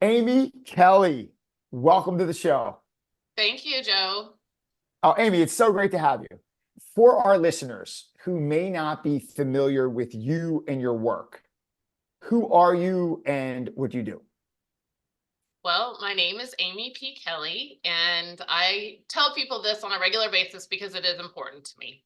Amy Kelly, welcome to the show. Thank you, Joe. Oh, Amy, it's so great to have you. For our listeners who may not be familiar with you and your work, who are you and what do you do? Well, my name is Amy P. Kelly, and I tell people this on a regular basis because it is important to me.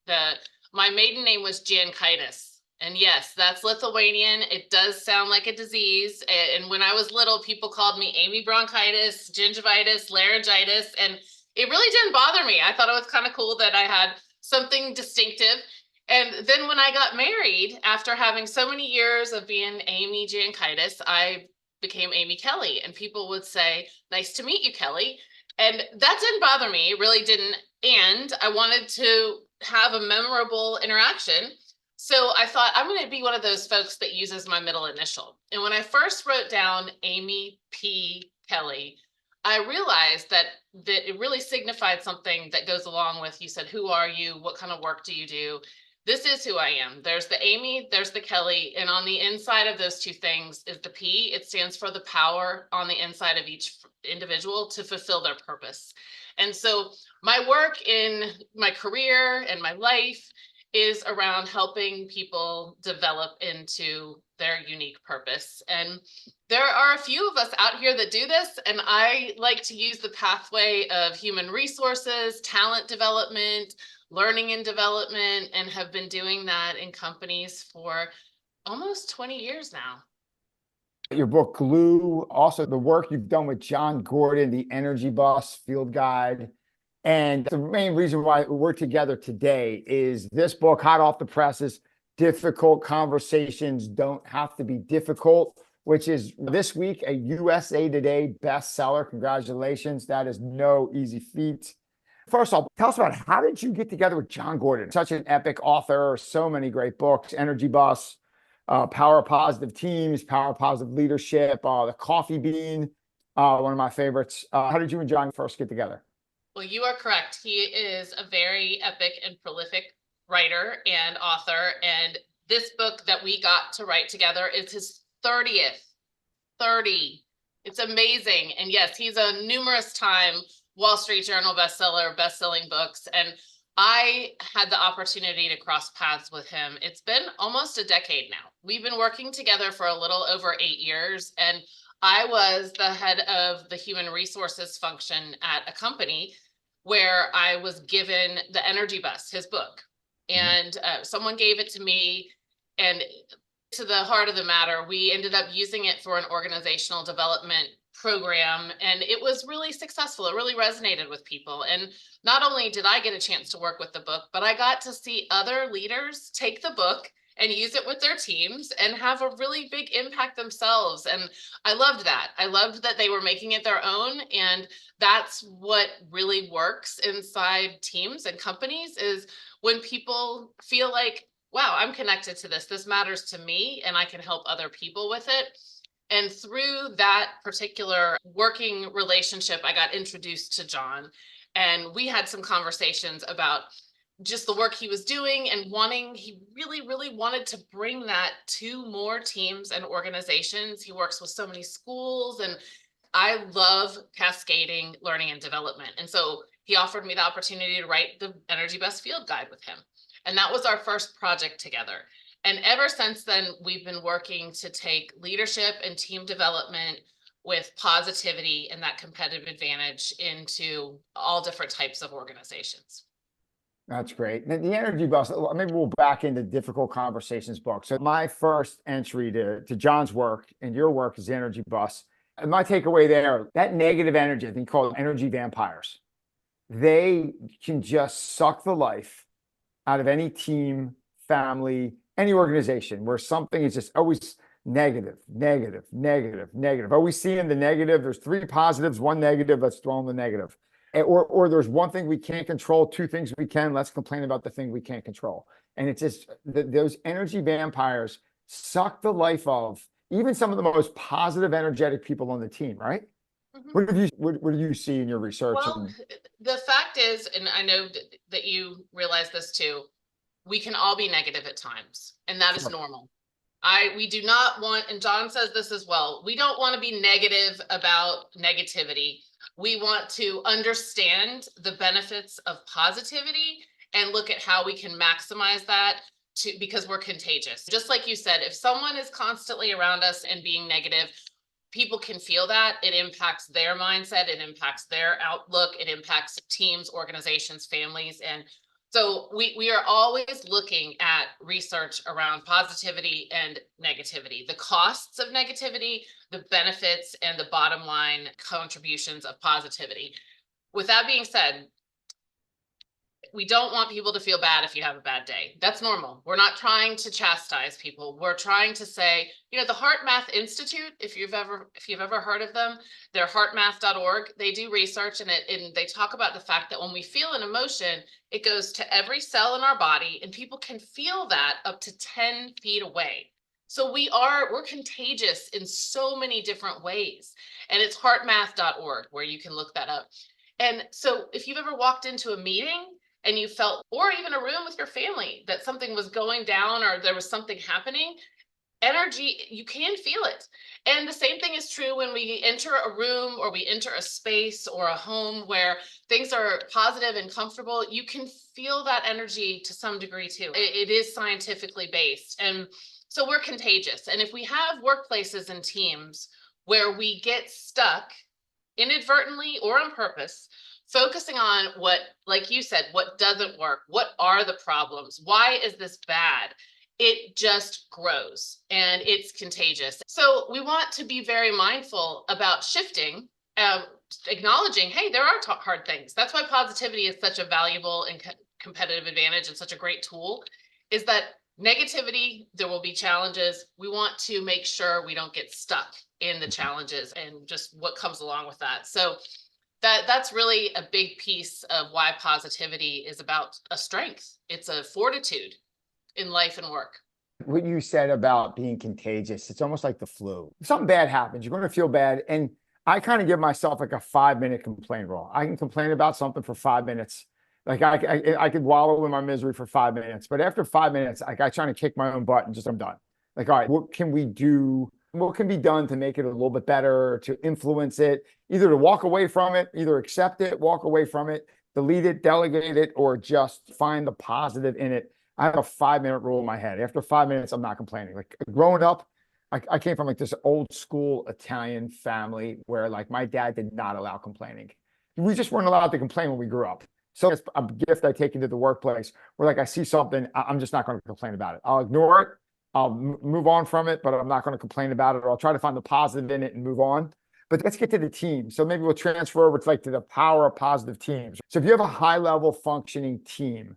My maiden name was Giankitis. And yes, that's Lithuanian. It does sound like a disease. And when I was little, people called me Amy bronchitis, gingivitis, laryngitis, and it really didn't bother me. I thought it was kind of cool that I had something distinctive. And then when I got married, after having so many years of being Amy Giankitis, I became Amy Kelly. And people would say, "Nice to meet you, Kelly." And that didn't bother me. It really didn't. And I wanted to have a memorable interaction. So I thought I'm going to be one of those folks that uses my middle initial. And when I first wrote down Amy P. Kelly, I realized that it really signified something that goes along with, you said, who are you? What kind of work do you do? This is who I am. There's the Amy, there's the Kelly. And on the inside of those two things is the P. It stands for the power on the inside of each individual to fulfill their purpose. And so my work in my career and my life is around helping people develop into their unique purpose. And there are a few of us out here that do this, and I like to use the pathway of human resources, talent development, learning and development, and have been doing that in companies for almost 20 years now. Your book, Glue, also the work you've done with Jon Gordon, the Energy Bus Field Guide. And the main reason why we're together today is this book, hot off the presses, Difficult Conversations Don't Have to Be Difficult, which is this week a USA Today bestseller. Congratulations. That is no easy feat. First off, tell us about how did you get together with Jon Gordon? Such an epic author, so many great books, Energy Bus, Power of Positive Teams, Power of Positive Leadership, The Coffee Bean, one of my favorites. How did you and Jon first get together? Well, you are correct. He is a very epic and prolific writer and author. And this book that we got to write together is his 30th. 30. It's amazing. And yes, he's a numerous time Wall Street Journal bestseller, best-selling books. And I had the opportunity to cross paths with him. It's been almost a decade now. We've been working together for a little over 8 years. And I was the head of the human resources function at a company where I was given the Energy Bus, his book. And someone gave it to me. And to the heart of the matter, we ended up using it for an organizational development program, and it was really successful. It really resonated with people. And not only did I get a chance to work with the book, but I got to see other leaders take the book and use it with their teams and have a really big impact themselves. And I loved that. I loved that they were making it their own. And that's what really works inside teams and companies, is when people feel like, wow, I'm connected to this. This matters to me, and I can help other people with it. And through that particular working relationship, I got introduced to Jon, and we had some conversations about just the work he was doing and he really, really wanted to bring that to more teams and organizations. He works with so many schools, and I love cascading learning and development. And so he offered me the opportunity to write the Energy Bus Field Guide with him. And that was our first project together. And ever since then, we've been working to take leadership and team development with positivity and that competitive advantage into all different types of organizations. That's great. The Energy Bus, maybe we'll back into Difficult Conversations book. So my first entry to Jon's work and your work is the Energy Bus. And my takeaway there, that negative energy, I think called energy vampires, they can just suck the life out of any team, family, any organization where something is just always negative, negative, negative, negative. Always seeing the negative. There's 3 positives, 1 negative. Let's throw in the negative. Or there's one thing we can't control, 2 things we can. Let's complain about the thing we can't control. And it's just those energy vampires suck the life of even some of the most positive, energetic people on the team, right? Mm-hmm. What do you see in your research? Well, the fact is, and I know that you realize this too, we can all be negative at times, and that is normal. We do not want, and Jon says this as well, we don't want to be negative about negativity. We want to understand the benefits of positivity and look at how we can maximize that because we're contagious. Just like you said, if someone is constantly around us and being negative, people can feel that. It impacts their mindset, it impacts their outlook, it impacts teams, organizations, families. And so we are always looking at research around positivity and negativity, the costs of negativity, the benefits, and the bottom line contributions of positivity. With that being said, we don't want people to feel bad if you have a bad day. That's normal. We're not trying to chastise people. We're trying to say, the Heart Math Institute, if you've ever heard of them, they're heartmath.org. They do research and they talk about the fact that when we feel an emotion, it goes to every cell in our body, and people can feel that up to 10 feet away. So we're contagious in so many different ways. And it's heartmath.org where you can look that up. And so if you've ever walked into a meeting and you felt, or even a room with your family, that something was going down or there was something happening, energy, you can feel it. And the same thing is true when we enter a room or we enter a space or a home where things are positive and comfortable. You can feel that energy to some degree too. It is scientifically based. And so we're contagious. And if we have workplaces and teams where we get stuck inadvertently or on purpose, focusing on what, like you said, what doesn't work, what are the problems, why is this bad, it just grows and it's contagious. So we want to be very mindful about shifting, acknowledging, hey, there are hard things. That's why positivity is such a valuable and competitive advantage and such a great tool, is that negativity, there will be challenges. We want to make sure we don't get stuck in the challenges and just what comes along with that. So that's really a big piece of why positivity is about a strength. It's a fortitude in life and work. What you said about being contagious, it's almost like the flu. If something bad happens, you're going to feel bad. And I kind of give myself like a 5-minute complaint rule. I can complain about something for 5 minutes. Like I could wallow in my misery for 5 minutes, but after 5 minutes, I try to kick my own butt and I'm done. Like, all right, what can we do? What can be done to make it a little bit better, to influence it, either to walk away from it, either accept it, walk away from it, delete it, delegate it, or just find the positive in it. I have a 5-minute rule in my head. After 5 minutes, I'm not complaining. Like growing up, I came from like this old school Italian family where like my dad did not allow complaining. We just weren't allowed to complain when we grew up. So it's a gift I take into the workplace where like I see something, I'm just not going to complain about it. I'll ignore it. I'll move on from it, but I'm not going to complain about it, or I'll try to find the positive in it and move on. But let's get to the team. So maybe we'll transfer over to like to the power of positive teams. So if you have a high level functioning team,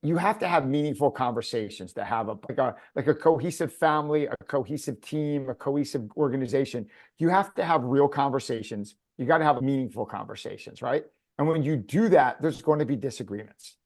you have to have meaningful conversations to have like a cohesive family, a cohesive team, a cohesive organization. You have to have real conversations. You got to have meaningful conversations, right? And when you do that, there's going to be disagreements.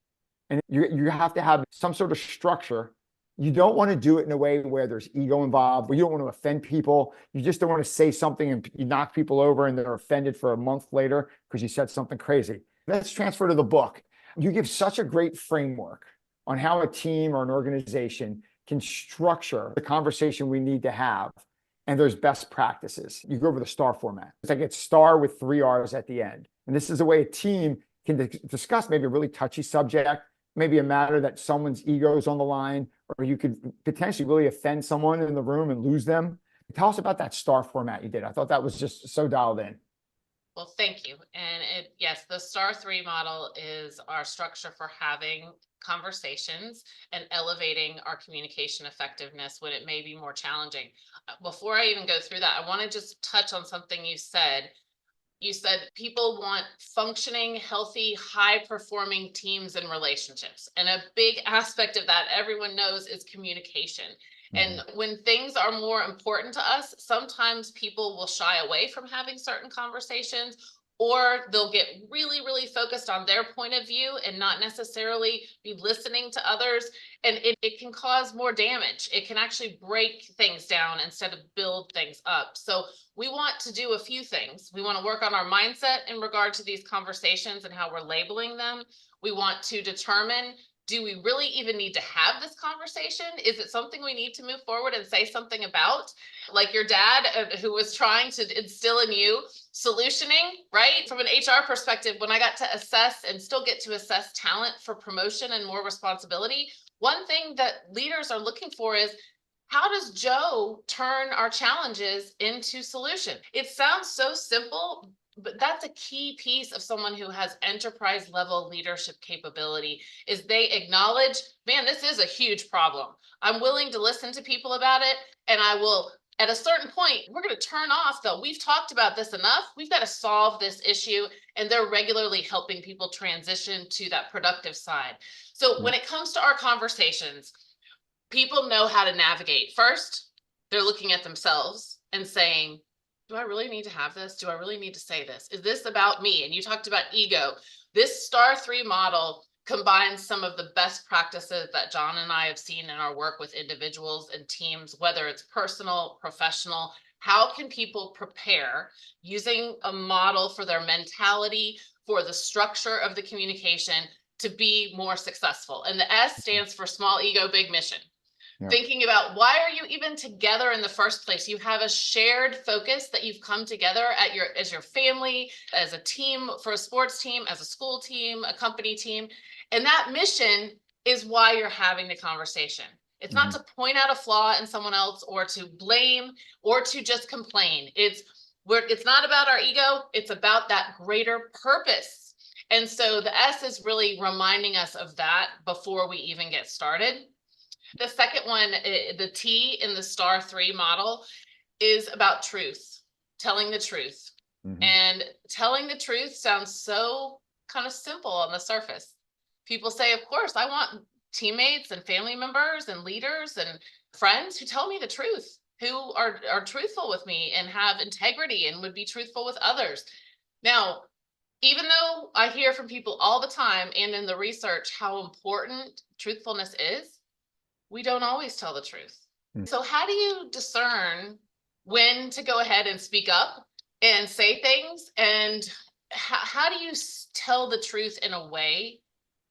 And you have to have some sort of structure. You don't want to do it in a way where there's ego involved, where you don't want to offend people. You just don't want to say something and you knock people over and they're offended for a month later because you said something crazy. Let's transfer to the book. You give such a great framework on how a team or an organization can structure the conversation we need to have. And there's best practices. You go over the STAR format. It's like it's STAR with 3 R's at the end. And this is a way a team can discuss maybe a really touchy subject, maybe a matter that someone's ego is on the line, or you could potentially really offend someone in the room and lose them. Tell us about that STAR format you did. I thought that was just so dialed in. Well, thank you. And yes, the STAR 3 model is our structure for having conversations and elevating our communication effectiveness when it may be more challenging. Before I even go through that, I want to just touch on something you said. You said people want functioning, healthy, high-performing teams and relationships. And a big aspect of that, everyone knows, is communication. And when things are more important to us, sometimes people will shy away from having certain conversations, or they'll get really, really focused on their point of view and not necessarily be listening to others. And it can cause more damage. It can actually break things down instead of build things up. So we want to do a few things. We want to work on our mindset in regard to these conversations and how we're labeling them. We want to determine do we really even need to have this conversation? Is it something we need to move forward and say something about? Like your dad, who was trying to instill in you solutioning, right? From an HR perspective, when I got to assess and still get to assess talent for promotion and more responsibility, one thing that leaders are looking for is, how does Joe turn our challenges into solution? It sounds so simple, but that's a key piece of someone who has enterprise level leadership capability, is they acknowledge, man, this is a huge problem. I'm willing to listen to people about it. And I will, at a certain point, we're going to turn off though. We've talked about this enough. We've got to solve this issue. And they're regularly helping people transition to that productive side. So when it comes to our conversations, people know how to navigate. First, they're looking at themselves and saying, do I really need to have this? Do I really need to say this? Is this about me? And you talked about ego. This star 3 model combines some of the best practices that Jon and I have seen in our work with individuals and teams, whether it's personal, professional. How can people prepare using a model for their mentality, for the structure of the communication to be more successful? And the S stands for small ego, big mission. Yeah. Thinking about, why are you even together in the first place? You have a shared focus that you've come together as your family, as a team, for a sports team, as a school team, a company team. And that mission is why you're having the conversation. It's not to point out a flaw in someone else or to blame or to just complain. It's not about our ego. It's about that greater purpose. And so the S is really reminding us of that before we even get started. The second one, the T in the star 3 model, is about truth, telling the truth. And telling the truth sounds so kind of simple on the surface. People say, of course, I want teammates and family members and leaders and friends who tell me the truth, who are truthful with me and have integrity and would be truthful with others. Now, even though I hear from people all the time and in the research how important truthfulness is, we don't always tell the truth. So how do you discern when to go ahead and speak up and say things? And how do you tell the truth in a way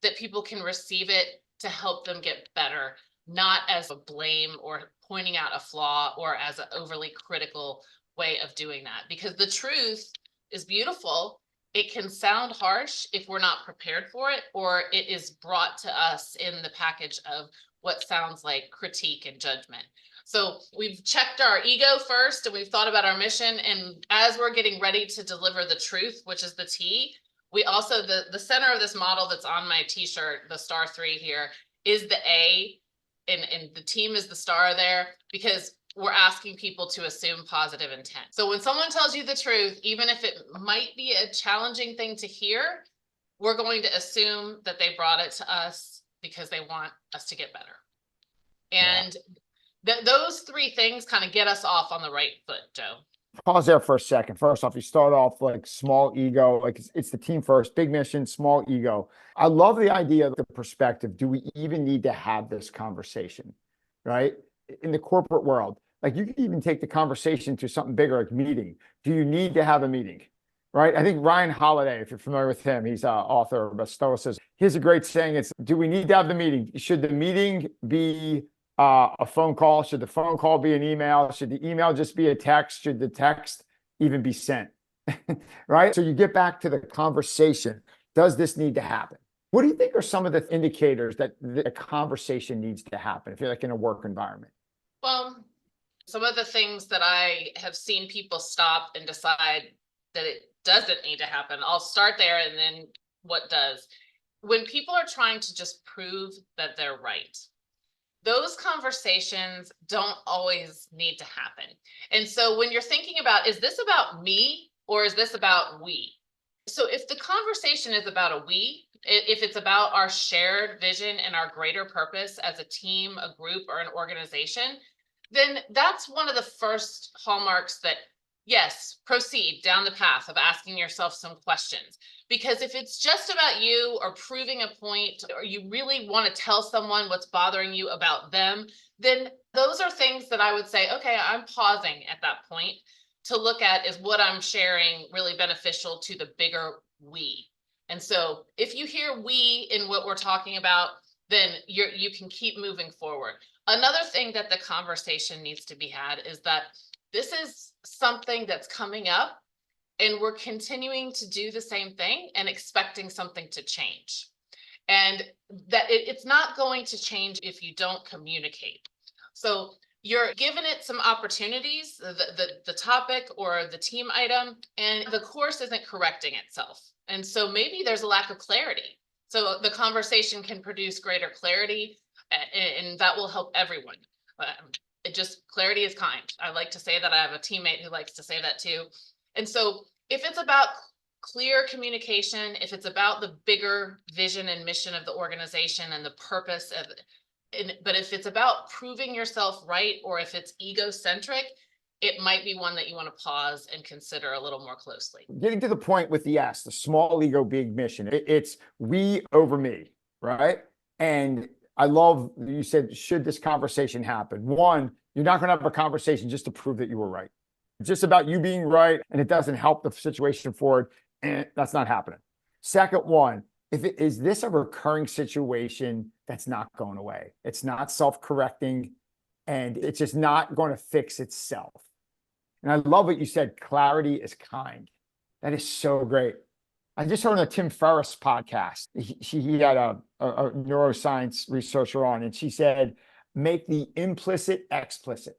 that people can receive it to help them get better, not as a blame or pointing out a flaw or as an overly critical way of doing that? Because the truth is beautiful. It can sound harsh if we're not prepared for it, or it is brought to us in the package of what sounds like critique and judgment. So we've checked our ego first and we've thought about our mission. And as we're getting ready to deliver the truth, which is the T, we also, the center of this model that's on my t-shirt, the star 3 here, is the A, and the team is the star there, because we're asking people to assume positive intent. So when someone tells you the truth, even if it might be a challenging thing to hear, we're going to assume that they brought it to us because they want us to get better. And those 3 things kind of get us off on the right foot, Joe. Pause there for a second. First off, you start off like small ego, like it's the team first, big mission, small ego. I love the idea of the perspective. Do we even need to have this conversation, right? In the corporate world, like you can even take the conversation to something bigger, like meeting. Do you need to have a meeting? Right. I think Ryan Holiday, if you're familiar with him, he's an author of Stoicism. He has a great saying. It's, do we need to have the meeting? Should the meeting be a phone call? Should the phone call be an email? Should the email just be a text? Should the text even be sent? Right. So you get back to the conversation. Does this need to happen? What do you think are some of the indicators that the conversation needs to happen if you're like in a work environment? Well, some of the things that I have seen people stop and decide that it doesn't need to happen. I'll start there and then what does. When people are trying to just prove that they're right, those conversations don't always need to happen. And so when you're thinking about, is this about me or is this about we? So if the conversation is about a we, if it's about our shared vision and our greater purpose as a team, a group, or an organization, then that's one of the first hallmarks that, yes, proceed down the path of asking yourself some questions. Because if it's just about you or proving a point, or you really want to tell someone what's bothering you about them, then those are things that I would say, okay, I'm pausing at that point to look at, is what I'm sharing really beneficial to the bigger we? And so if you hear we in what we're talking about, then you can keep moving forward. Another thing that the conversation needs to be had is that this is something that's coming up and we're continuing to do the same thing and expecting something to change. And that it's not going to change if you don't communicate. So you're giving it some opportunities, the topic or the team item, and the course isn't correcting itself. And so maybe there's a lack of clarity. So the conversation can produce greater clarity, and that will help everyone. It just, clarity is kind. I like to say that. I have a teammate who likes to say that too. And so if it's about clear communication, if it's about the bigger vision and mission of the organization and the purpose of it, but if it's about proving yourself right, or if it's egocentric, it might be one that you want to pause and consider a little more closely. Getting to the point with the S, the small ego, big mission. It's we over me, right? And I love you said, should this conversation happen? One, you're not going to have a conversation just to prove that you were right. It's just about you being right, and it doesn't help the situation forward, and that's not happening. Second one, is this a recurring situation that's not going away? It's not self-correcting, and it's just not going to fix itself. And I love what you said, clarity is kind. That is so great. I just heard on a Tim Ferriss podcast, he had a neuroscience researcher on, and she said, make the implicit explicit.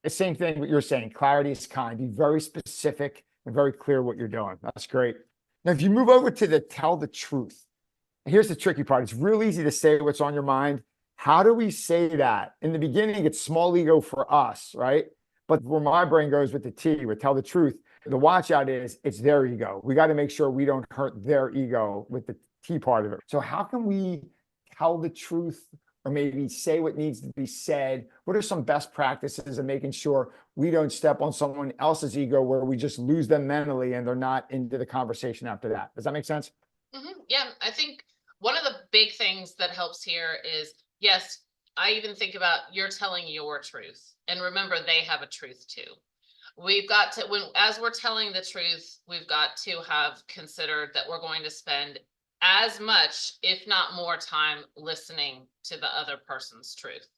The same thing what you're saying, clarity is kind. Be very specific and very clear what you're doing. That's great. Now, if you move over to the tell the truth, here's the tricky part. It's real easy to say what's on your mind. How do we say that? In the beginning, it's small ego for us, right? But where my brain goes with the T, with tell the truth, the watch out is it's their ego. We got to make sure we don't hurt their ego with the T part of it. So how can we tell the truth, or maybe say what needs to be said? What are some best practices of making sure we don't step on someone else's ego where we just lose them mentally and they're not into the conversation after that? Does that make sense? Yeah, I think one of the big things that helps here is, yes, I even think about you're telling your truth. And remember, they have a truth too. We've got to, as we're telling the truth, we've got to have considered that we're going to spend as much, if not more time listening to the other person's truth.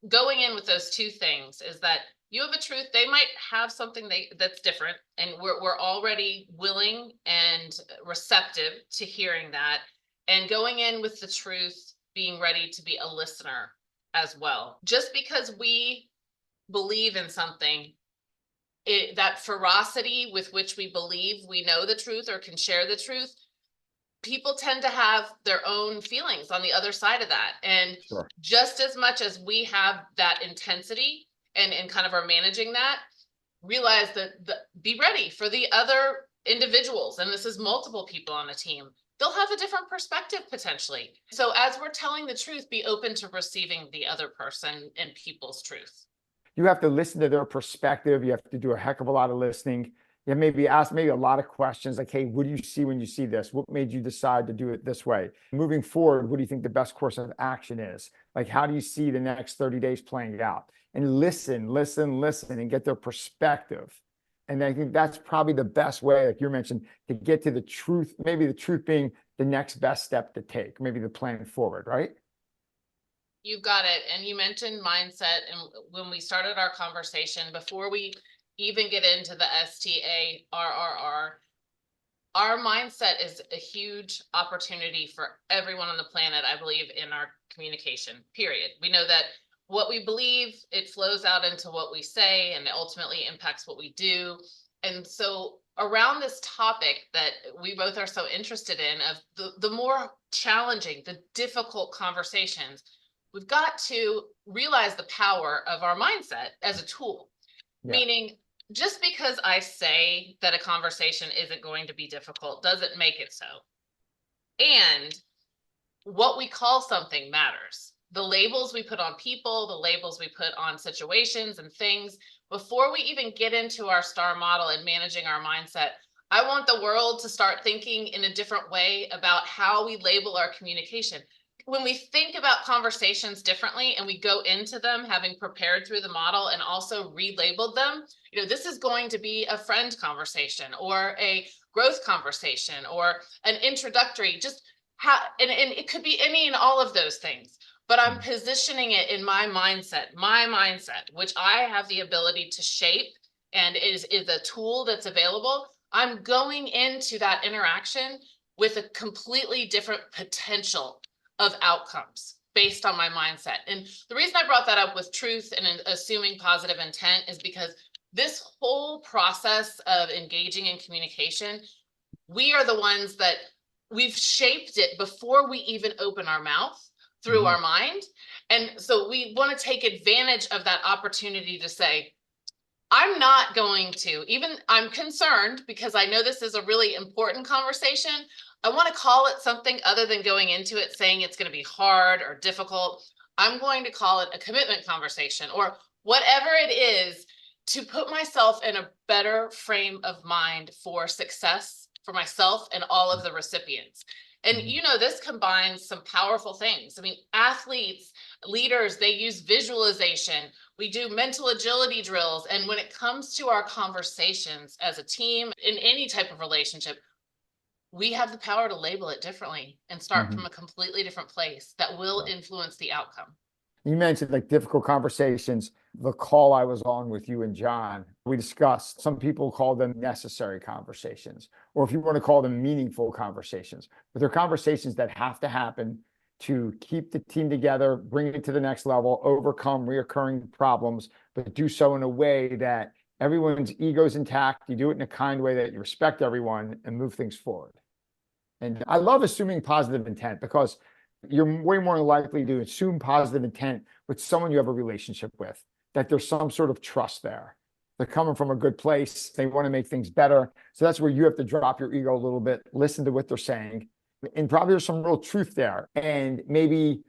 Going in with those two things is that you have a truth, they might have something that's different, and we're already willing and receptive to hearing that. And going in with the truth, being ready to be a listener as well. Just because we believe in something, that ferocity with which we believe we know the truth or can share the truth, people tend to have their own feelings on the other side of that. And Sure. just as much as we have that intensity and kind of are managing that, realize that be ready for the other individuals. And this is multiple people on a team. They'll have a different perspective potentially. So as we're telling the truth, be open to receiving the other person and people's truth. You have to listen to their perspective. You have to do a heck of a lot of listening. You maybe ask a lot of questions like, hey, what do you see when you see this? What made you decide to do it this way? Moving forward, what do you think the best course of action is? Like, how do you see the next 30 days playing out? And listen, and get their perspective. And I think that's probably the best way, like you mentioned, to get to the truth, maybe the truth being the next best step to take, maybe the plan forward, right? You've got it. And you mentioned mindset. And when we started our conversation, before we even get into the STARRR, our mindset is a huge opportunity for everyone on the planet, I believe, in our communication, period. We know that what we believe, it flows out into what we say, and it ultimately impacts what we do. And so around this topic that we both are so interested in, of the more challenging, the difficult conversations, we've got to realize the power of our mindset as a tool. Yeah. Meaning, just because I say that a conversation isn't going to be difficult doesn't make it so. And what we call something matters. The labels we put on people, the labels we put on situations and things, before we even get into our STAR model and managing our mindset, I want the world to start thinking in a different way about how we label our communication. When we think about conversations differently and we go into them having prepared through the model and also relabeled them, this is going to be a friend conversation or a growth conversation or an introductory. Just and it could be any and all of those things, but I'm positioning it in my mindset, which I have the ability to shape and is a tool that's available. I'm going into that interaction with a completely different potential of outcomes based on my mindset. And the reason I brought that up with truth and assuming positive intent is because this whole process of engaging in communication, we are the ones that we've shaped it before we even open our mouth through our mind. And so we want to take advantage of that opportunity to say, I'm not going to, even I'm concerned because I know this is a really important conversation. I want to call it something other than going into it saying it's going to be hard or difficult. I'm going to call it a commitment conversation or whatever it is to put myself in a better frame of mind for success for myself and all of the recipients. And this combines some powerful things. I mean, athletes, leaders, they use visualization. We do mental agility drills. And when it comes to our conversations as a team in any type of relationship, we have the power to label it differently and start from a completely different place that will influence the outcome. You mentioned like difficult conversations. The call I was on with you and Jon, we discussed some people call them necessary conversations, or if you want to call them meaningful conversations, but they're conversations that have to happen to keep the team together, bring it to the next level, overcome reoccurring problems, but do so in a way that everyone's ego's intact. You do it in a kind way that you respect everyone and move things forward. And I love assuming positive intent because you're way more likely to assume positive intent with someone you have a relationship with, that there's some sort of trust there. They're coming from a good place. They want to make things better. So that's where you have to drop your ego a little bit, listen to what they're saying. And probably there's some real truth there. And maybe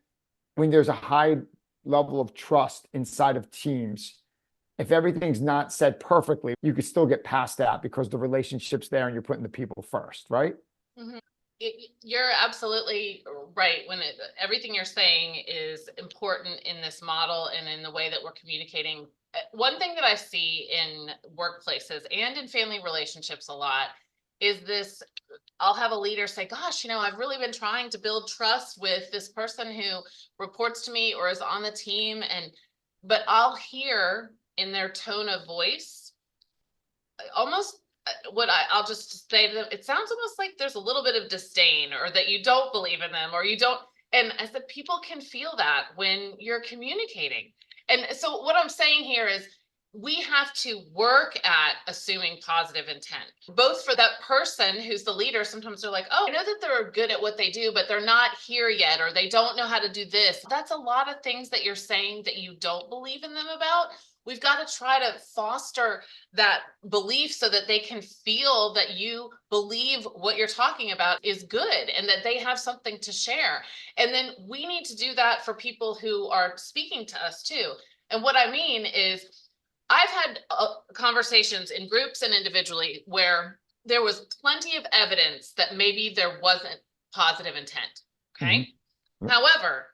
when there's a high level of trust inside of teams, if everything's not said perfectly, you could still get past that because the relationship's there and you're putting the people first, right? You're absolutely right. Everything you're saying is important in this model and in the way that we're communicating. One thing that I see in workplaces and in family relationships a lot is this. I'll have a leader say, gosh, I've really been trying to build trust with this person who reports to me or is on the team. But I'll hear in their tone of voice, almost I'll just say to them, it sounds almost like there's a little bit of disdain or that you don't believe in them or you don't. And I said, people can feel that when you're communicating. And so what I'm saying here is we have to work at assuming positive intent, both for that person who's the leader. Sometimes they're like, oh, I know that they're good at what they do, but they're not here yet, or they don't know how to do this. That's a lot of things that you're saying that you don't believe in them about. We've got to try to foster that belief so that they can feel that you believe what you're talking about is good and that they have something to share. And then we need to do that for people who are speaking to us too. And what I mean is, I've had conversations in groups and individually where there was plenty of evidence that maybe there wasn't positive intent. Okay. However,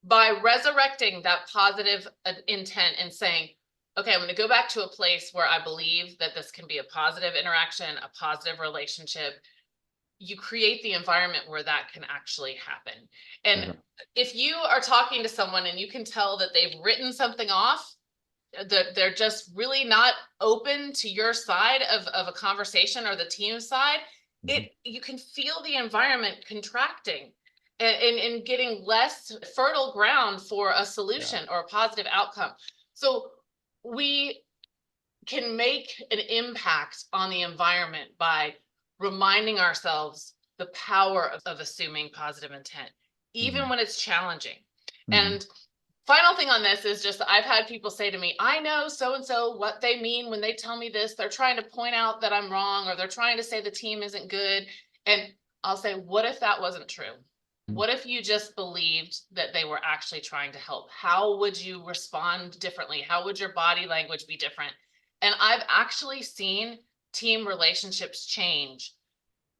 by resurrecting that positive intent and saying, okay, I'm going to go back to a place where I believe that this can be a positive interaction, a positive relationship, you create the environment where that can actually happen. And if you are talking to someone and you can tell that they've written something off, that they're just really not open to your side of a conversation or the team side, you can feel the environment contracting and getting less fertile ground for a solution or a positive outcome. So we can make an impact on the environment by reminding ourselves the power of assuming positive intent, even when it's challenging. And final thing on this is just, I've had people say to me, I know so-and-so what they mean when they tell me this. They're trying to point out that I'm wrong, or they're trying to say the team isn't good. And I'll say, what if that wasn't true? What if you just believed that they were actually trying to help? How would you respond differently? How would your body language be different? And I've actually seen team relationships change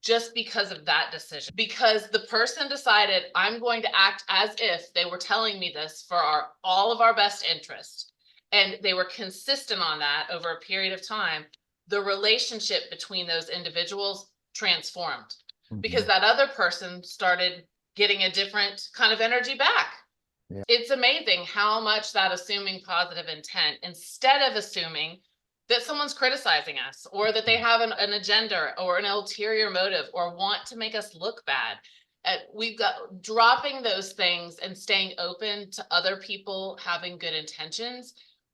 just because of that decision, because the person decided, I'm going to act as if they were telling me this for all of our best interest. And they were consistent on that over a period of time. The relationship between those individuals transformed because that other person started getting a different kind of energy back. Yeah. It's amazing how much that assuming positive intent, instead of assuming that someone's criticizing us or that they have an agenda or an ulterior motive or want to make us look bad. We've got dropping those things and staying open to other people having good intentions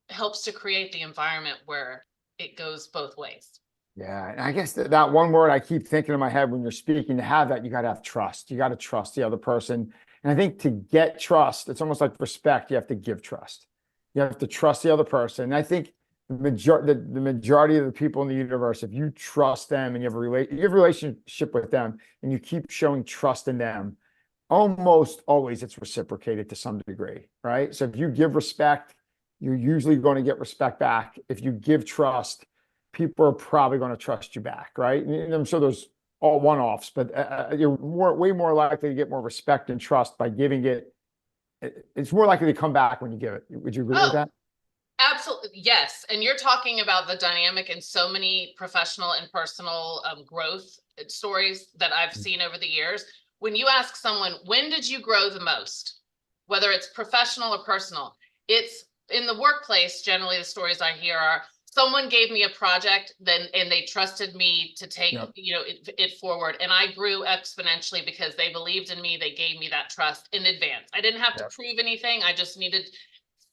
helps to create the environment where it goes both ways. Yeah, and I guess that one word I keep thinking in my head when you're speaking, to have that, you got to have trust. You got to trust the other person. And I think to get trust, it's almost like respect. You have to give trust. You have to trust the other person. And I think the majority of the people in the universe, if you trust them and you have a relationship with them and you keep showing trust in them, almost always it's reciprocated to some degree, right? So if you give respect, you're usually going to get respect back. If you give trust, people are probably going to trust you back, right? And I'm sure there's all one-offs, but you're way more likely to get more respect and trust by giving it. It's more likely to come back when you give it. Would you agree with that? Absolutely. Yes. And you're talking about the dynamic in so many professional and personal growth stories that I've seen over the years. When you ask someone, when did you grow the most? Whether it's professional or personal, it's in the workplace. Generally, the stories I hear are someone gave me a project and they trusted me to take, it forward. And I grew exponentially because they believed in me. They gave me that trust in advance. I didn't have to prove anything. I just needed.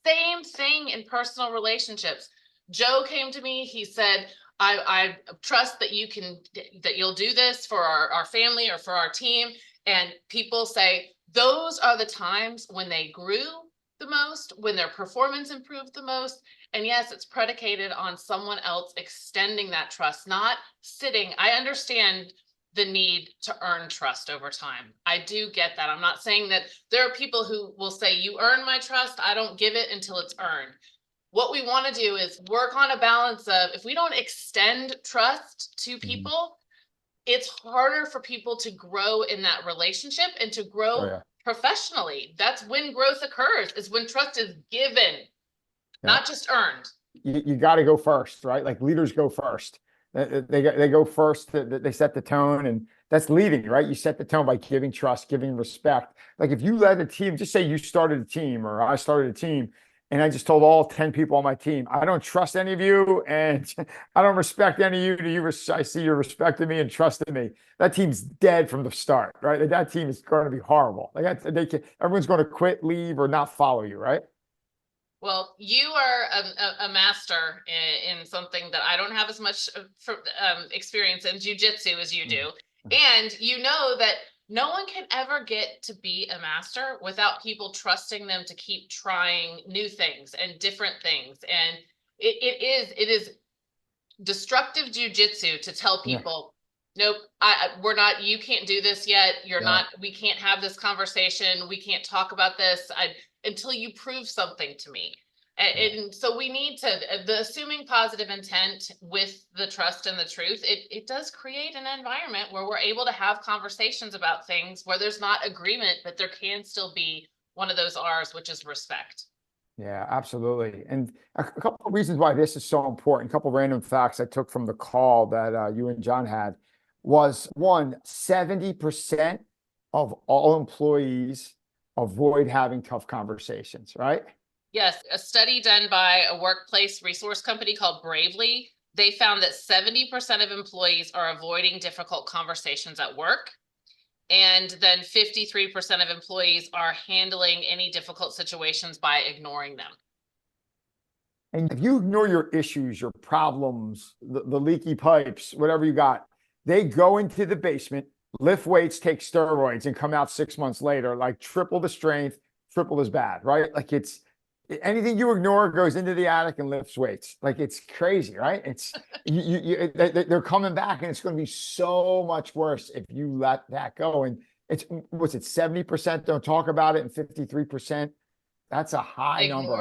Same thing in personal relationships. Joe came to me. He said, I trust that you'll do this for our family or for our team. And people say, those are the times when they grew the most, when their performance improved the most. And yes, it's predicated on someone else extending that trust, not sitting. I understand the need to earn trust over time. I do get that. I'm not saying that there are people who will say, you earn my trust, I don't give it until it's earned. What we want to do is work on a balance of, if we don't extend trust to people, it's harder for people to grow in that relationship and to grow professionally. That's when growth occurs, is when trust is given, not just earned. You got to go first, right? Like leaders go first. They go first. They set the tone, and that's leading, right? You set the tone by giving trust, giving respect. Like if you led a team, just say you started a team or I started a team, and I just told all 10 people on my team, I don't trust any of you, and I don't respect any of you. I see you're respecting me and trusting me. That team's dead from the start, right? That team is going to be horrible. Like everyone's going to quit, leave, or not follow you, right? Well, you are a master in something that I don't have as much experience in, jujitsu, as you do. And you know that no one can ever get to be a master without people trusting them to keep trying new things and different things. And it is destructive jujitsu to tell people, nope, we're not, you can't do this yet. You're not, we can't have this conversation. We can't talk about this until you prove something to me. And so we need to, the assuming positive intent with the trust and the truth, it does create an environment where we're able to have conversations about things where there's not agreement, but there can still be one of those R's, which is respect. Yeah, absolutely. And a couple of reasons why this is so important, a couple of random facts I took from the call that you and John had was, one, 70% of all employees avoid having tough conversations, right? Yes, a study done by a workplace resource company called Bravely, they found that 70% of employees are avoiding difficult conversations at work. And then 53% of employees are handling any difficult situations by ignoring them. And if you ignore your issues, your problems, the leaky pipes, whatever you got, they go into the basement, lift weights, take steroids, and come out 6 months later, like triple the strength, triple as bad, right? Like it's anything you ignore goes into the attic and lifts weights. Like it's crazy, right? It's they're coming back, and it's going to be so much worse if you let that go. And it's, what's it, 70% don't talk about it, and 53%. That's a high number.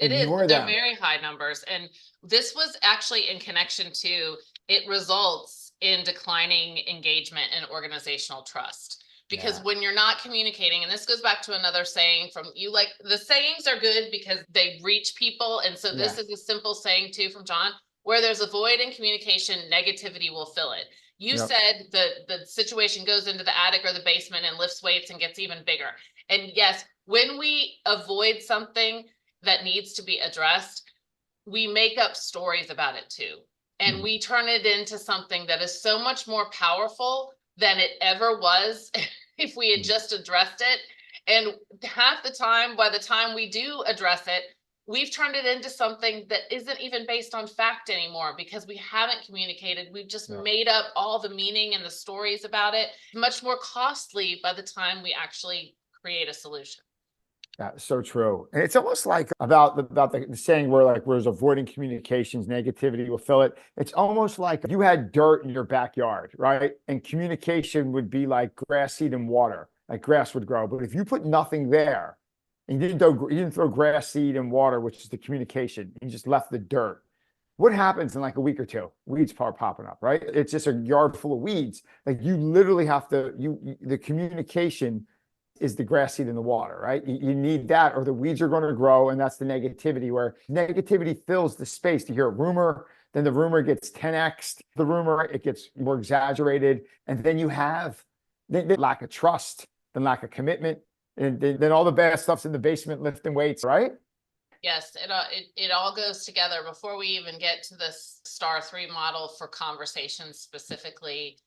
Ignore them. They're very high numbers. And this was actually in connection to, it results in declining engagement and organizational trust. Because when you're not communicating, and this goes back to another saying from you, like the sayings are good because they reach people. And so this is a simple saying too from John. Where there's a void in communication, negativity will fill it. You Yep. said the situation goes into the attic or the basement and lifts weights and gets even bigger. And yes, when we avoid something that needs to be addressed, we make up stories about it too. And we turn it into something that is so much more powerful than it ever was if we had just addressed it. And half the time, by the time we do address it, we've turned it into something that isn't even based on fact anymore because we haven't communicated. We've just made up all the meaning and the stories about it. Much more costly by the time we actually create a solution. That's so true. And it's almost like about the saying where like where's avoiding communications, negativity will fill it. It's almost like you had dirt in your backyard, right? And communication would be like grass, seed, and water, like grass would grow. But if you put nothing there and you didn't throw grass, seed, and water, which is the communication, you just left the dirt. What happens in like a week or two? Weeds start popping up, right? It's just a yard full of weeds. Like you literally have to, the communication is the grass, seed, in the water, right? You need that or the weeds are going to grow. And that's the negativity, where negativity fills the space. To hear a rumor, then the rumor gets 10x the rumor, it gets more exaggerated. And then you have the lack of trust, then lack of commitment. And then all the bad stuff's in the basement lifting weights, right? Yes, it all goes together. Before we even get to this star 3 model for conversations specifically,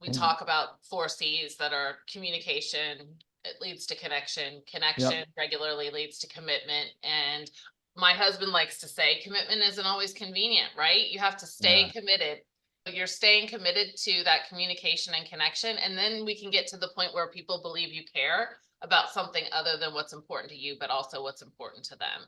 we talk about 4 C's that are communication, it leads to connection, regularly leads to commitment. And my husband likes to say commitment isn't always convenient, right? You have to stay committed. You're staying committed to that communication and connection. And then we can get to the point where people believe you care about something other than what's important to you, but also what's important to them.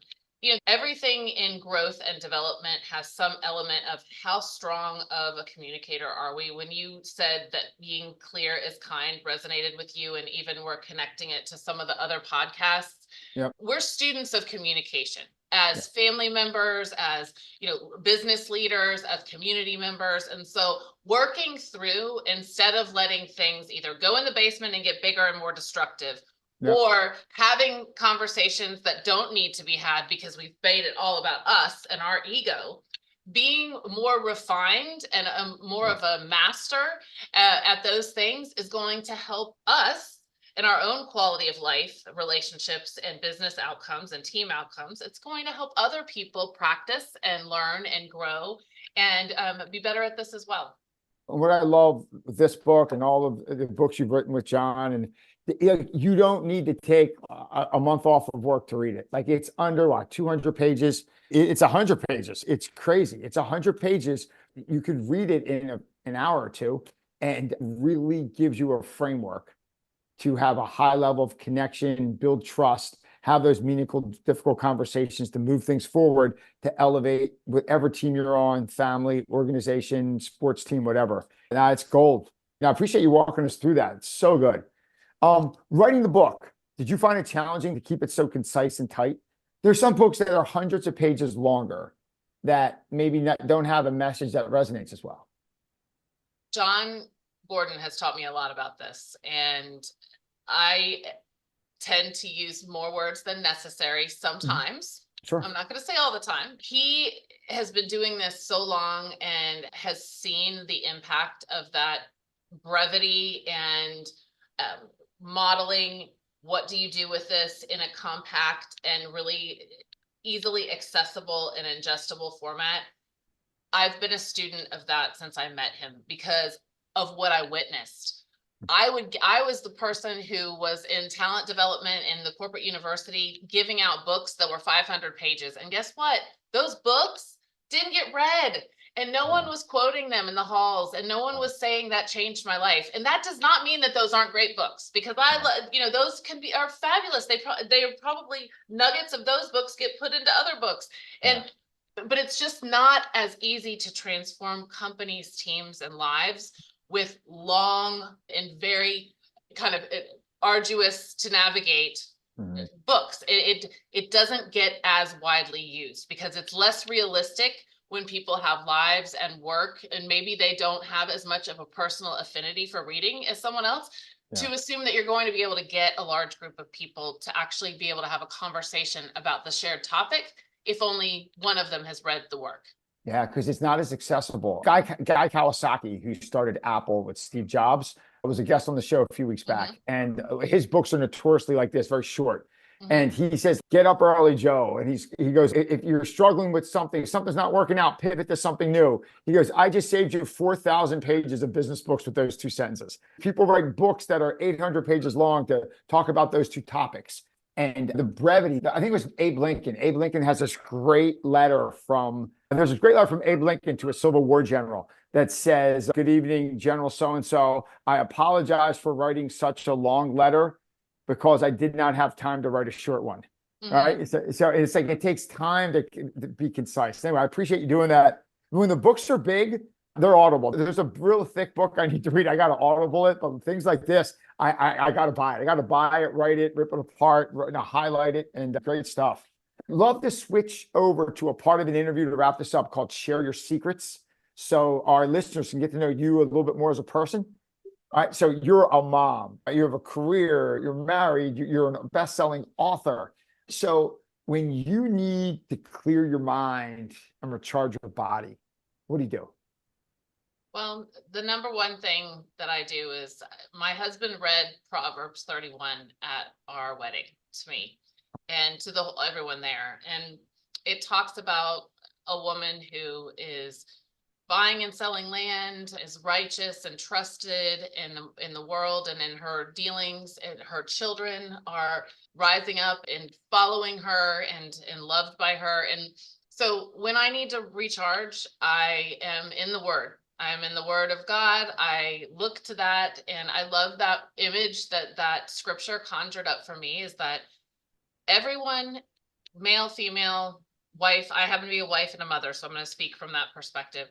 You know, everything in growth and development has some element of how strong of a communicator are we. When you said that being clear is kind resonated with you, and even we're connecting it to some of the other podcasts, we're students of communication as family members, as business leaders, as community members. And so working through, instead of letting things either go in the basement and get bigger and more destructive, or having conversations that don't need to be had because we've made it all about us and our ego, being more refined and more of a master at those things is going to help us in our own quality of life, relationships, and business outcomes and team outcomes. It's going to help other people practice and learn and grow and be better at this as well. What I love with this book and all of the books you've written with Jon, and you don't need to take a month off of work to read it. Like it's under what, 200 pages. It's 100 pages. It's crazy. It's 100 pages. You could read it in an hour or two, and really gives you a framework to have a high level of connection, build trust, have those meaningful, difficult conversations to move things forward, to elevate whatever team you're on, family, organization, sports team, whatever. Now it's gold. Now, I appreciate you walking us through that. It's so good. Writing the book, did you find it challenging to keep it so concise and tight? There's some books that are hundreds of pages longer that maybe don't have a message that resonates as well. Jon Gordon has taught me a lot about this, and I tend to use more words than necessary sometimes. Sure. I'm not going to say all the time. He has been doing this so long and has seen the impact of that brevity and modeling. What do you do with this in a compact and really easily accessible and ingestible format? I've been a student of that since I met him because of what I witnessed. I was the person who was in talent development in the corporate university, giving out books that were 500 pages. And guess what? Those books didn't get read, and no one was quoting them in the halls, and no one was saying that changed my life. And that does not mean that those aren't great books, because those are fabulous. They are probably nuggets of those books get put into other books. But it's just not as easy to transform companies, teams, and lives with long and very kind of arduous to navigate books. It doesn't get as widely used because it's less realistic when people have lives and work, and maybe they don't have as much of a personal affinity for reading as someone else, to assume that you're going to be able to get a large group of people to actually be able to have a conversation about the shared topic if only one of them has read the work. Yeah, because it's not as accessible. Guy Kawasaki, who started Apple with Steve Jobs, was a guest on the show a few weeks back, and his books are notoriously like this, very short. And he says, "Get up early, Joe." And he goes, "If you're struggling with something, something's not working out, pivot to something new." He goes, "I just saved you 4,000 pages of business books with those two sentences." People write books that are 800 pages long to talk about those two topics. And the brevity, I think it was Abe Lincoln. Abe Lincoln has this great letter there's a great letter from Abe Lincoln to a Civil War general that says, "Good evening, General so-and-so. I apologize for writing such a long letter because I did not have time to write a short one." All right. So it's like it takes time to be concise. Anyway, I appreciate you doing that. When the books are big, they're audible. There's a real thick book I need to read. I got to audible it, but things like this, I got to buy it. I got to buy it, write it, rip it apart, highlight it, and great stuff. Love to switch over to a part of an interview to wrap this up called Share Your Secrets. So our listeners can get to know you a little bit more as a person. All right. So you're a mom, you have a career, you're married, you're a best-selling author. So when you need to clear your mind and recharge your body, what do you do? Well, the number one thing that I do is my husband read Proverbs 31 at our wedding to me and to everyone there. And it talks about a woman who is buying and selling land, is righteous and trusted in the world and in her dealings, and her children are rising up and following her and loved by her. And so when I need to recharge, I am in the Word. I'm in the Word of God. I look to that, and I love that image that scripture conjured up for me, is that everyone, male, female, wife, I happen to be a wife and a mother, so I'm going to speak from that perspective.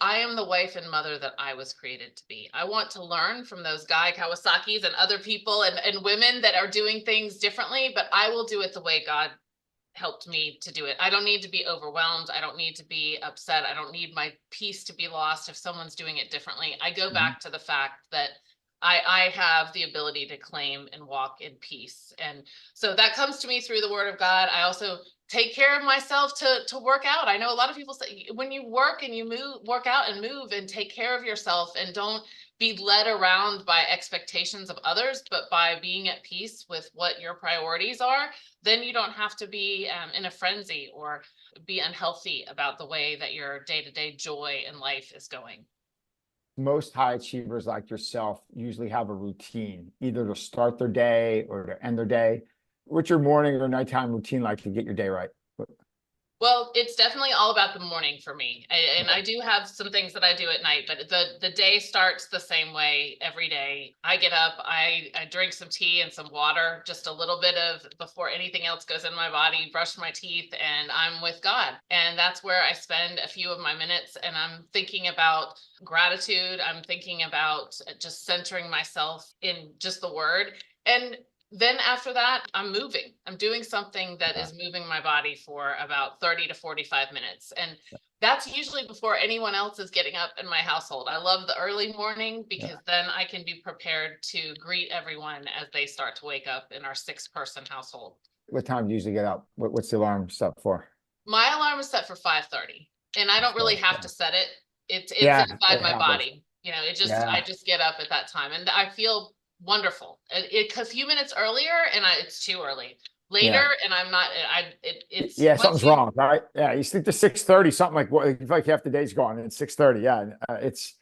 I am the wife and mother that I was created to be. I want to learn from those Guy Kawasaki's and other people and women that are doing things differently, but I will do it the way God helped me to do it. I don't need to be overwhelmed. I don't need to be upset. I don't need my peace to be lost if someone's doing it differently. I go back to the fact that I have the ability to claim and walk in peace. And so that comes to me through the Word of God. I also take care of myself to work out. I know a lot of people say when you work and you work out and move and take care of yourself and don't be led around by expectations of others, but by being at peace with what your priorities are, then you don't have to be in a frenzy or be unhealthy about the way that your day-to-day joy in life is going. Most high achievers like yourself usually have a routine, either to start their day or to end their day. What's your morning or nighttime routine like to get your day right? Well, it's definitely all about the morning for me. And I do have some things that I do at night, but the day starts the same way every day. I get up, I drink some tea and some water, just a little bit of before anything else goes in my body, brush my teeth, and I'm with God. And that's where I spend a few of my minutes, and I'm thinking about gratitude. I'm thinking about just centering myself in just the Word. And then after that, I'm moving. I'm doing something that is moving my body for about 30 to 45 minutes. And that's usually before anyone else is getting up in my household. I love the early morning because then I can be prepared to greet everyone as they start to wake up in our 6-person household. What time do you usually get up? What's the alarm set for? My alarm is set for 5:30, and I don't really have to set it. It's inside my body. You know, I just get up at that time, and I feel wonderful. Because a few minutes earlier and it's too early. Later and I'm not. It's something's wrong, right? Yeah, you sleep to 6:30, something like what? Like half the day's gone, and it's 6:30. Yeah, it's.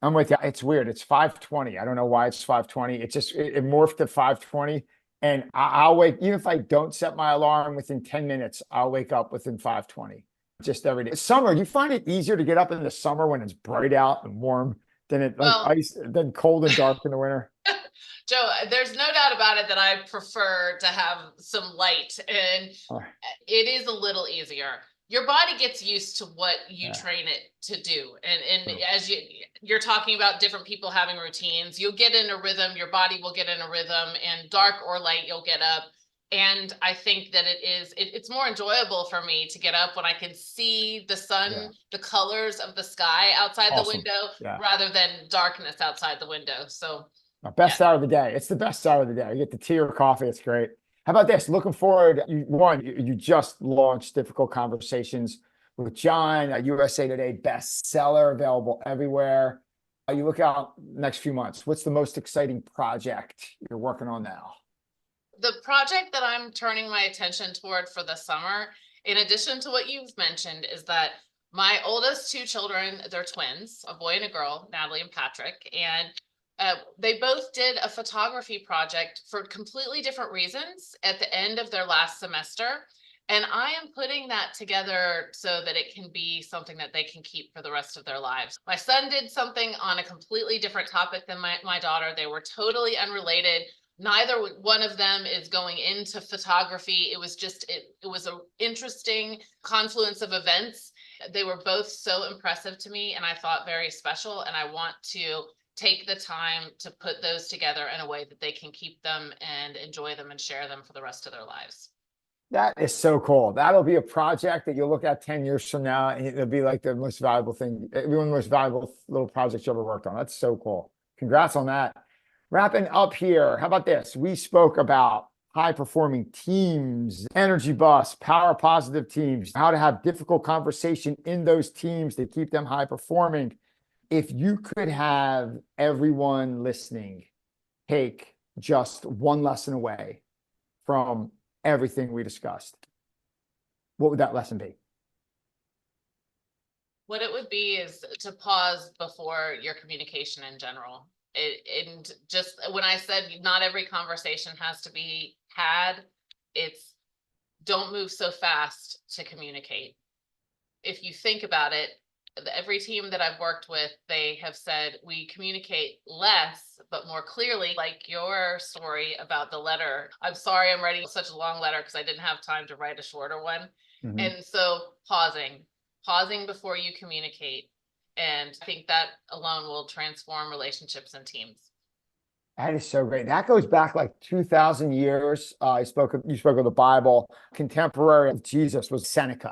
I'm with you. It's weird. It's 5:20. I don't know why it's 5:20. It just it morphed to 5:20, and I'll wake even if I don't set my alarm within 10 minutes. I'll wake up within 5:20. Just every day. Summer. Do you find it easier to get up in the summer when it's bright out and warm than ice, than cold and dark in the winter? Joe, there's no doubt about it that I prefer to have some light, and it is a little easier. Your body gets used to what you train it to do. And as you're talking about different people having routines, you'll get in a rhythm, your body will get in a rhythm, and dark or light, you'll get up. And I think that it's more enjoyable for me to get up when I can see the sun, the colors of the sky outside the window, rather than darkness outside the window. So best hour of the day. It's the best hour of the day. You get the tea or coffee. It's great. How about this? Looking forward. You just launched Difficult Conversations with John, a USA Today bestseller, available everywhere. You look out next few months, what's the most exciting project you're working on now? The project that I'm turning my attention toward for the summer, in addition to what you've mentioned, is that my oldest two children, they're twins, a boy and a girl, Natalie and Patrick, and they both did a photography project for completely different reasons at the end of their last semester. And I am putting that together so that it can be something that they can keep for the rest of their lives. My son did something on a completely different topic than my daughter. They were totally unrelated. Neither one of them is going into photography. It was just, it was an interesting confluence of events. They were both so impressive to me and I thought very special. And I want to take the time to put those together in a way that they can keep them and enjoy them and share them for the rest of their lives. That is so cool. That'll be a project that you'll look at 10 years from now, and it'll be like the most valuable thing, one of the most valuable little projects you ever worked on. That's so cool. Congrats on that. Wrapping up here, how about this? We spoke about high-performing teams, energy bus, power positive teams, how to have difficult conversation in those teams to keep them high-performing. If you could have everyone listening take just one lesson away from everything we discussed, what would that lesson be? What it would be is to pause before your communication in general. And just when I said not every conversation has to be had, it's don't move so fast to communicate. If you think about it, every team that I've worked with, they have said we communicate less, but more clearly, like your story about the letter. I'm sorry I'm writing such a long letter because I didn't have time to write a shorter one. Mm-hmm. And so pausing before you communicate. And I think that alone will transform relationships and teams. That is so great. That goes back like 2,000 years. You spoke of the Bible. Contemporary of Jesus was Seneca.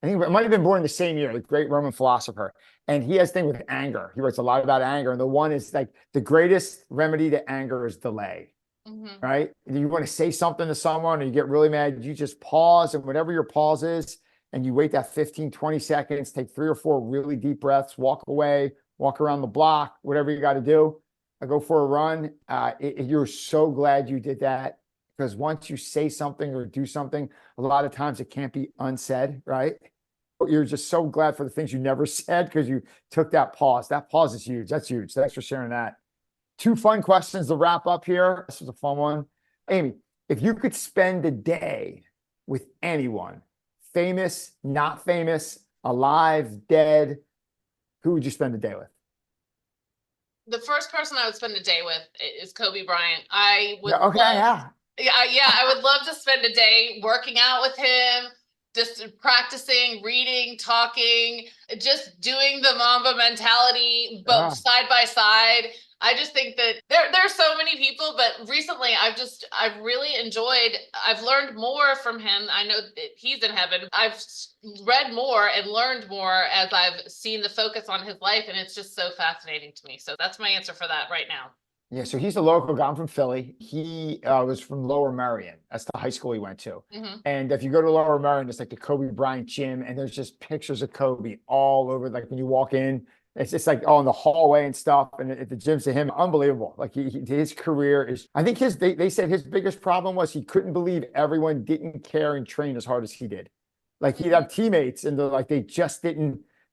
I think it might have been born the same year, the great Roman philosopher. And he has a thing with anger. He writes a lot about anger. And the one is like the greatest remedy to anger is delay, right? You want to say something to someone or you get really mad, you just pause, and whatever your pause is, and you wait that 15, 20 seconds, take 3 or 4 really deep breaths, walk away, walk around the block, whatever you got to do. Go for a run. You're so glad you did that, because once you say something or do something, a lot of times it can't be unsaid, right? You're just so glad for the things you never said because you took that pause. That pause is huge. That's huge. Thanks for sharing that. 2 fun questions to wrap up here. This was a fun one. Amy, if you could spend a day with anyone, famous, not famous, alive, dead, who would you spend the day with? The first person I would spend a day with is Kobe Bryant. I would yeah. I would love to spend a day working out with him, just practicing, reading, talking, just doing the Mamba mentality, but side by side. I just think that there's so many people, but recently I've really enjoyed, I've learned more from him. I know that he's in heaven. I've read more and learned more as I've seen the focus on his life, and it's just so fascinating to me. So that's my answer for that right now. Yeah, so he's a local guy. I'm from Philly. He was from Lower Merion. That's the high school he went to. And if you go to Lower Merion, it's like the Kobe Bryant gym, and there's just pictures of Kobe all over. Like when you walk in, it's just like in the hallway and stuff. And at the gyms to him, unbelievable. Like his career is, I think they said his biggest problem was he couldn't believe everyone didn't care and train as hard as he did. Like he'd have teammates and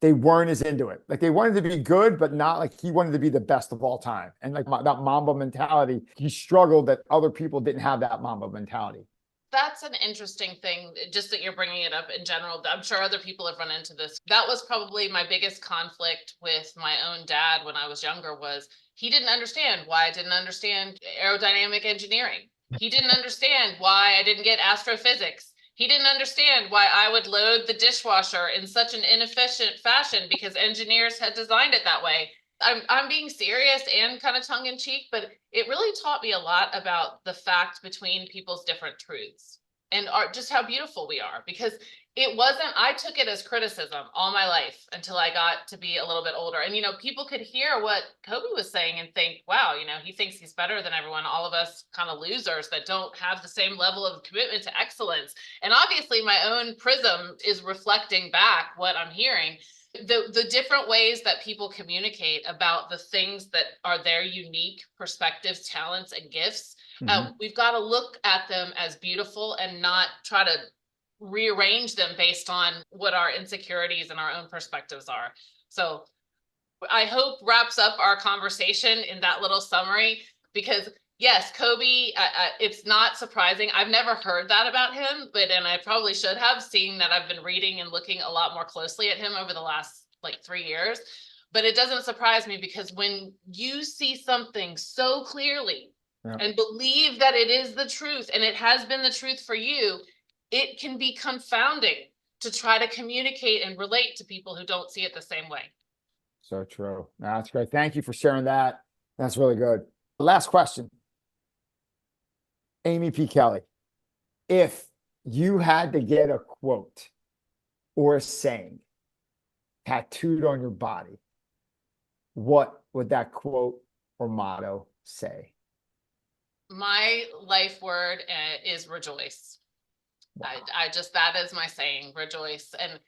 they weren't as into it. Like they wanted to be good, but not like he wanted to be the best of all time. And like that Mamba mentality, he struggled that other people didn't have that Mamba mentality. That's an interesting thing, just that you're bringing it up in general. I'm sure other people have run into this. That was probably my biggest conflict with my own dad when I was younger, was he didn't understand why I didn't understand aerodynamic engineering. He didn't understand why I didn't get astrophysics. He didn't understand why I would load the dishwasher in such an inefficient fashion because engineers had designed it that way. I'm being serious and kind of tongue in cheek, but it really taught me a lot about the fact between people's different truths. and are just how beautiful we are. Because it wasn't, I took it as criticism all my life until I got to be a little bit older. And, people could hear what Kobe was saying and think, wow, he thinks he's better than everyone. All of us kind of losers that don't have the same level of commitment to excellence. And obviously my own prism is reflecting back what I'm hearing. The different ways that people communicate about the things that are their unique perspectives, talents, and gifts. We've got to look at them as beautiful and not try to rearrange them based on what our insecurities and our own perspectives are. So I hope wraps up our conversation in that little summary, because yes, Kobe, it's not surprising. I've never heard that about him, and I probably should have, seeing that I've been reading and looking a lot more closely at him over the last 3 years. But it doesn't surprise me, because when you see something so clearly and believe that it is the truth, and it has been the truth for you, it can be confounding to try to communicate and relate to people who don't see it the same way. So true. That's great. Thank you for sharing that. That's really good. Last question. Amy P. Kelly, if you had to get a quote or a saying tattooed on your body, what would that quote or motto say? My life word is rejoice. Wow. That is my saying, rejoice. And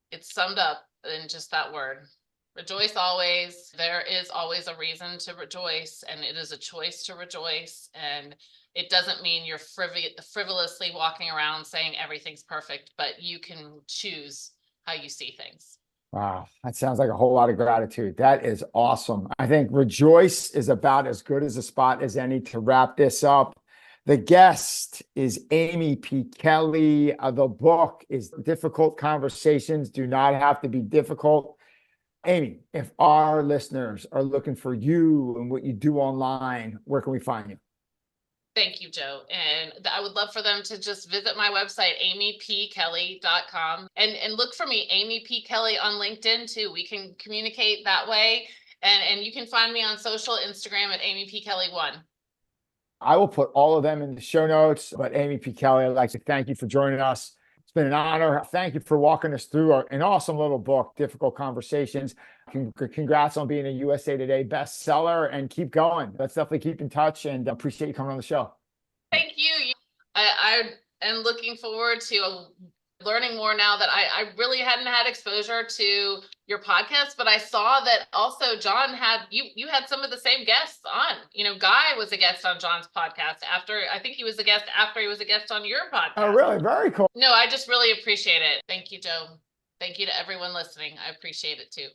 it's summed up in just that word. Rejoice always. There is always a reason to rejoice, and it is a choice to rejoice. And it doesn't mean you're frivolously walking around saying everything's perfect, but you can choose how you see things. Wow, that sounds like a whole lot of gratitude. That is awesome. I think rejoice is about as good as a spot as any to wrap this up. The guest is Amy P. Kelly. The book is Difficult Conversations Do Not Have to Be Difficult. Amy, if our listeners are looking for you and what you do online, where can we find you? Thank you, Joe. And I would love for them to just visit my website, amypkelly.com, and look for me, Amy P. Kelly, on LinkedIn too. We can communicate that way. And you can find me on social, Instagram at Amy P. Kelly 1. I will put all of them in the show notes. But Amy P. Kelly, I'd like to thank you for joining us. It's been an honor. Thank you for walking us through an awesome little book, Difficult Conversations. Congrats on being a USA Today bestseller, and keep going. Let's definitely keep in touch, and appreciate you coming on the show. Thank you. I am looking forward to learning more now that I really hadn't had exposure to your podcast, but I saw that also Jon had, you had some of the same guests on. Guy was a guest on Jon's podcast I think he was a guest after he was a guest on your podcast. Oh, really? Very cool. No, I just really appreciate it. Thank you, Joe. Thank you to everyone listening. I appreciate it too.